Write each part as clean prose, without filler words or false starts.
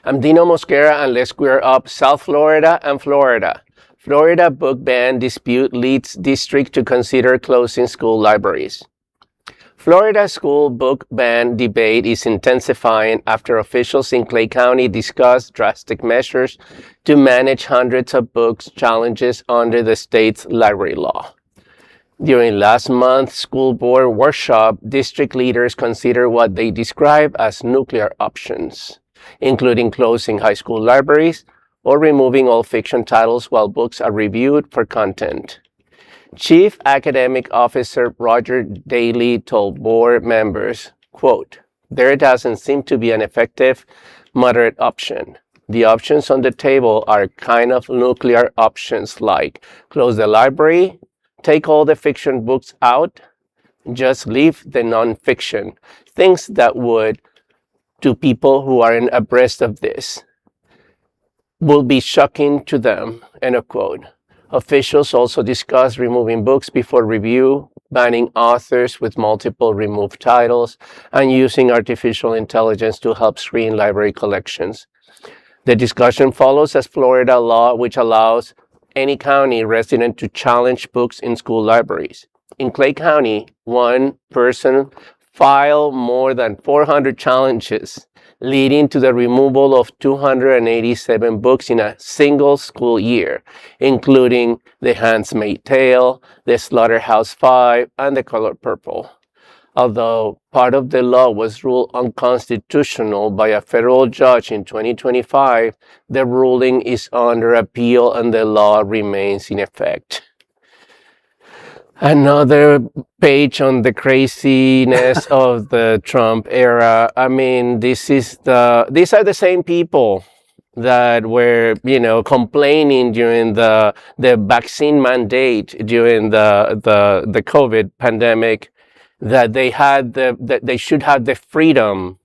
I'm Dino Mosquera, and let's square up South Florida and Florida. Florida book ban dispute leads district to consider closing school libraries. Florida school book ban debate is intensifying after officials in Clay County discussed drastic measures to manage hundreds of books challenges under the state's library law. During last month's school board workshop, district leaders considered what they describe as nuclear options, including closing high school libraries or removing all fiction titles while books are reviewed for content. Chief Academic Officer Rodger Dailey told board members, quote, "There doesn't seem to be an effective moderate option. The options on the table are kind of nuclear options like close the library, take all the fiction books out, just leave the nonfiction, things that would, to people who aren't abreast of this, will be shocking to them," end of quote. Officials also discussed removing books before review, banning authors with multiple removed titles, and using artificial intelligence to help screen library collections. The discussion follows as Florida law, which allows any county resident to challenge books in school libraries. In Clay County, one person filed more than 400 challenges, leading to the removal of 287 books in a single school year, including The Handmaid's Tale, The Slaughterhouse-Five, and The Color Purple. Although part of the law was ruled unconstitutional by a federal judge in 2025, the ruling is under appeal and the law remains in effect. Another page on the craziness of the Trump era. I mean, these are the same people that were, complaining during the vaccine mandate during the COVID pandemic, that they should have the freedom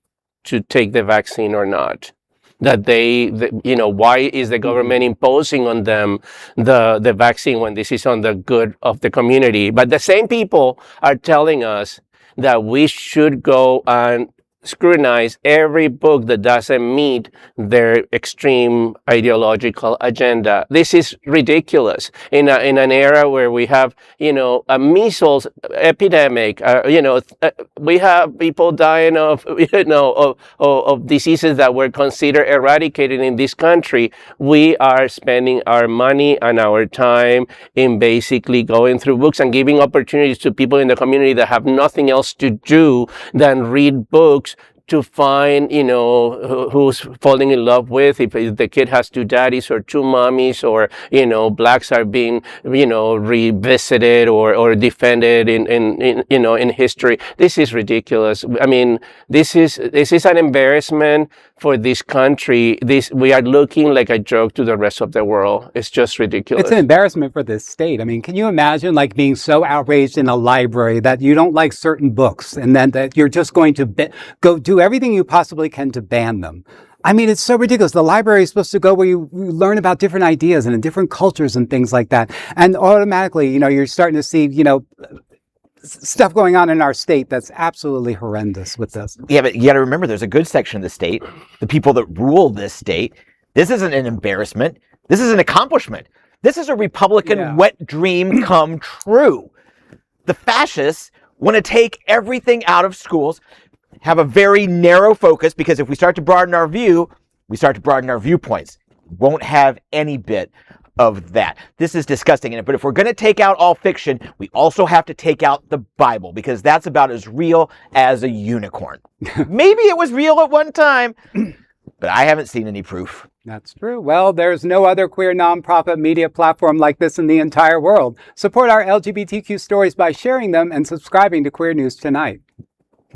to take the vaccine or not. Why is the government imposing on them the vaccine when this is on the good of the community? But the same people are telling us that we should go and scrutinize every book that doesn't meet their extreme ideological agenda. This is ridiculous. In an era where we have, a measles epidemic, we have people dying of diseases that were considered eradicated in this country. We are spending our money and our time in basically going through books and giving opportunities to people in the community that have nothing else to do than read books to find, who's falling in love with, if the kid has two daddies or two mommies, or, blacks are being, revisited or defended in history. This is ridiculous. I mean, this is an embarrassment for this country. We are looking like a joke to the rest of the world. It's just ridiculous. It's an embarrassment for this state. I mean, can you imagine being so outraged in a library that you don't like certain books and then that you're just going to go do everything you possibly can to ban them? I mean, it's so ridiculous. The library is supposed to go where you learn about different ideas and different cultures and things like that. And automatically, you're starting to see, stuff going on in our state that's absolutely horrendous with this. Yeah, but you got to remember, there's a good section of the state, the people that rule this state. This isn't an embarrassment. This is an accomplishment. This is a Republican wet dream come true. The fascists want to take everything out of schools, have a very narrow focus, because if we start to broaden our view, we start to broaden our viewpoints. Won't have any bit of that. This is disgusting. But if we're going to take out all fiction, we also have to take out the Bible, because that's about as real as a unicorn. Maybe it was real at one time, but I haven't seen any proof. That's true. Well, there's no other queer nonprofit media platform like this in the entire world. Support our LGBTQ stories by sharing them and subscribing to Queer News Tonight.